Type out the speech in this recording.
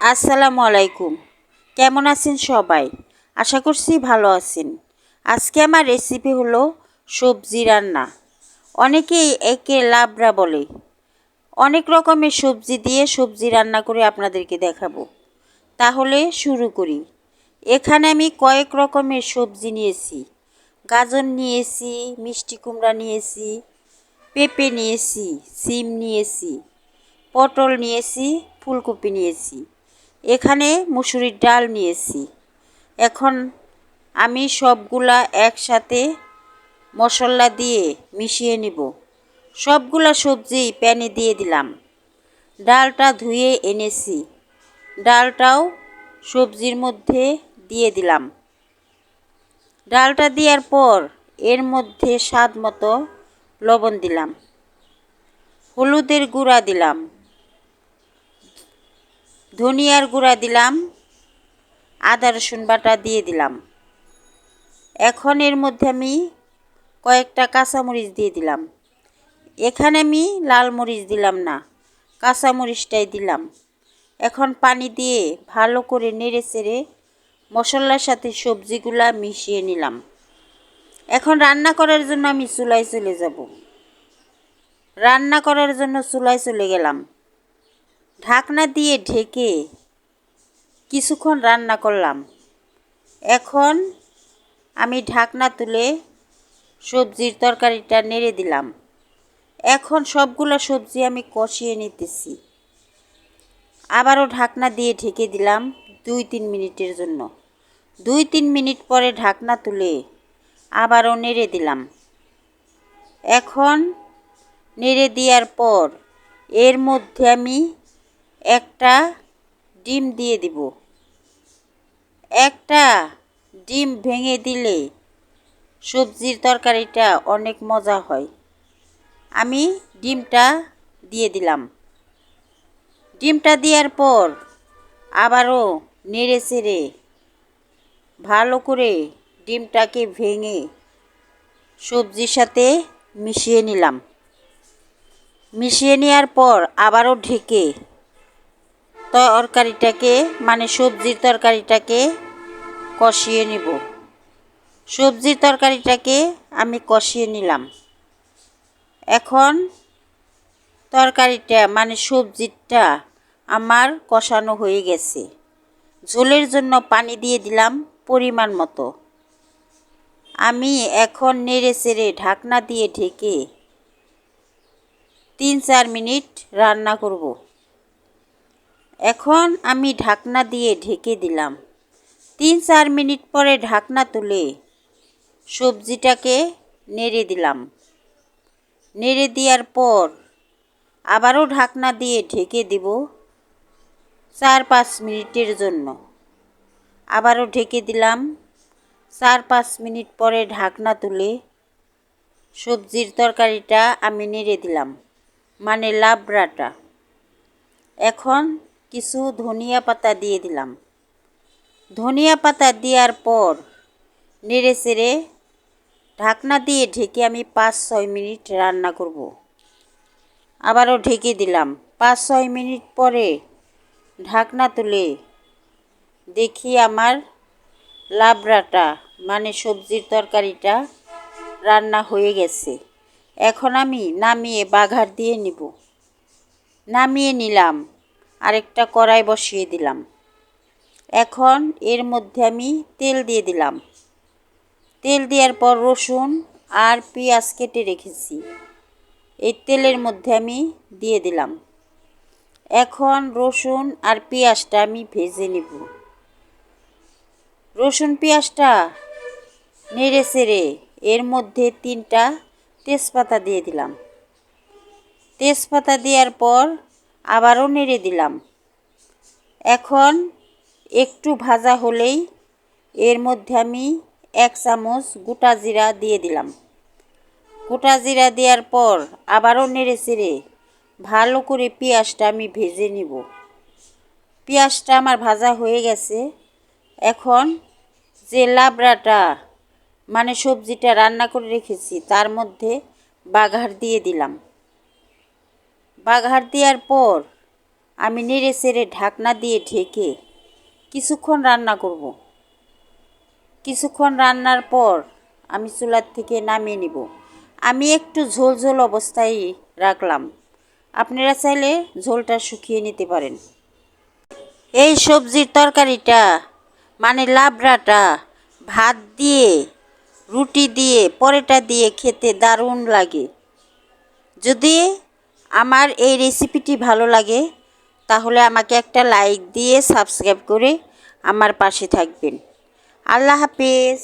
আসসালামু আলাইকুম। কেমন আছেন সবাই? আশা করছি ভালো আছেন। আজকে আমার রেসিপি হলো সবজি রান্না। অনেকেই একে লাবড়া বলে। অনেক রকমের সবজি দিয়ে সবজি রান্না করে আপনাদেরকে দেখাবো। তাহলে শুরু করি। এখানে আমি কয়েক রকমের সবজি নিয়েছি। গাজর নিয়েছি, মিষ্টি কুমড়া নিয়েছি, পেঁপে নিয়েছি, সিম নিয়েছি, পটল নিয়েছি, ফুলকপি নিয়েছি। এখানে মুসুরির ডাল নিয়েছি। এখন আমি সবগুলা একসাথে মশলা দিয়ে মিশিয়ে নিব। সবগুলা সবজি প্যানে দিয়ে দিলাম। ডালটা ধুয়ে এনেছি। ডালটাও সবজির মধ্যে দিয়ে দিলাম। ডালটা দেওয়ার পর এর মধ্যে স্বাদ মতো লবণ দিলাম, হলুদের গুঁড়া দিলাম, ধনিয়ার গুঁড়া দিলাম, আদা রসুন বাটা দিয়ে দিলাম। এখন এর মধ্যে আমি কয়েকটা কাঁচামরিচ দিয়ে দিলাম। এখানে আমি লাল মরিচ দিলাম না, কাঁচামরিচটাই দিলাম। এখন পানি দিয়ে ভালো করে নেড়ে চেড়ে মশলার সাথে সবজিগুলা মিশিয়ে নিলাম। এখন রান্না করার জন্য আমি চুলায় চলে যাব। রান্না করার জন্য চুলায় চলে গেলাম। ঢাকনা দিয়ে ঢেকে কিছুক্ষণ রান্না করলাম। এখন আমি ঢাকনা তুলে সবজির তরকারিটা নেড়ে দিলাম। এখন সবগুলো সবজি আমি কষিয়ে নিতেছি। আবারও ঢাকনা দিয়ে ঢেকে দিলাম 2-3 মিনিটের জন্য। 2-3 মিনিট পরে ঢাকনা তুলে আবারও নেড়ে দিলাম। এখন নেড়ে দেওয়ার পর এর মধ্যে আমি একটা ডিম দিয়ে দিব। একটা ডিম ভেঙে দিলে সবজির তরকারিটা অনেক মজা হয়। আমি ডিমটা দিয়ে দিলাম। ডিমটা দেওয়ার পর আবারও নেড়ে চেড়ে ভালো করে ডিমটাকে ভেঙে সবজির সাথে মিশিয়ে নিলাম। মিশিয়ে নেওয়ার পর আবারও ঢেকে তরকারিটাকে সবজির তরকারিটাকে কষিয়ে নিব। সবজির তরকারিটাকে আমি কষিয়ে নিলাম। এখন তরকারিটা সবজিটা আমার কষানো হয়ে গেছে। ঝোলের জন্য পানি দিয়ে দিলাম পরিমাণ মতো। আমি এখন নেড়ে চেড়ে ঢাকনা দিয়ে ঢেকে 3-4 মিনিট রান্না করব। এখন আমি ঢাকনা দিয়ে ঢেকে দিলাম। 3-4 মিনিট পরে ঢাকনা তুলে সবজিটাকে নেড়ে দিলাম। নেড়ে দেওয়ার পর আবারও ঢাকনা দিয়ে ঢেকে দেব 4-5 মিনিটের জন্য। আবারও ঢেকে দিলাম। 4-5 মিনিট পরে ঢাকনা তুলে সবজির তরকারিটা আমি নেড়ে দিলাম, লাবড়াটা। এখন কিছু ধনিয়া পাতা দিয়ে দিলাম। ধনিয়া পাতা দেওয়ার পর নেড়ে চেড়ে ঢাকনা দিয়ে ঢেকে আমি 5-6 মিনিট রান্না করব। আবারও ঢেকে দিলাম। 5-6 মিনিট পরে ঢাকনা তুলে দেখি আমার লাবড়াটা সবজির তরকারিটা রান্না হয়ে গেছে। এখন আমি নামিয়ে বাঘার দিয়ে নিব। নামিয়ে নিলাম। আরেকটা কড়াই বসিয়ে দিলাম। এখন এর মধ্যে আমি তেল দিয়ে দিলাম। তেল দেওয়ার পর রসুন আর পেঁয়াজ কেটে রেখেছি এই তেলের মধ্যে আমি দিয়ে দিলাম। এখন রসুন আর পেঁয়াজটা আমি ভেজে নেব। রসুন পেঁয়াজটা নেড়ে চেড়ে এর মধ্যে 3টা তেজপাতা দিয়ে দিলাম। তেজপাতা দেওয়ার পর আবারও নেড়ে দিলাম। এখন একটু ভাজা হলেই এর মধ্যে আমি 1 চামচ গোটা জিরা দিয়ে দিলাম। গোটা জিরা দেওয়ার পর আবারও নেড়ে চেড়ে ভালো করে পেঁয়াজটা আমি ভেজে নিব। পেঁয়াজটা আমার ভাজা হয়ে গেছে। এখন যে লাবড়াটা সবজিটা রান্না করে রেখেছি তার মধ্যে বাঘার দিয়ে দিলাম। বাঘার দেওয়ার পর আমি নেড়ে চেড়ে ঢাকনা দিয়ে ঢেকে কিছুক্ষণ রান্না করব। কিছুক্ষণ রান্নার পর আমি চুলার থেকে নামিয়ে নিব। আমি একটু ঝোল ঝোল অবস্থায় রাখলাম। আপনারা চাইলে ঝোলটা শুকিয়ে নিতে পারেন। এই সবজির তরকারিটা মানে লাবড়াটা ভাত দিয়ে, রুটি দিয়ে, পরোটা দিয়ে খেতে দারুণ লাগে। যদি আমার এই রেসিপিটি ভালো লাগে তাহলে আমাকে একটা লাইক দিয়ে সাবস্ক্রাইব করে আমার পাশে থাকবেন। আল্লাহ হাফেজ।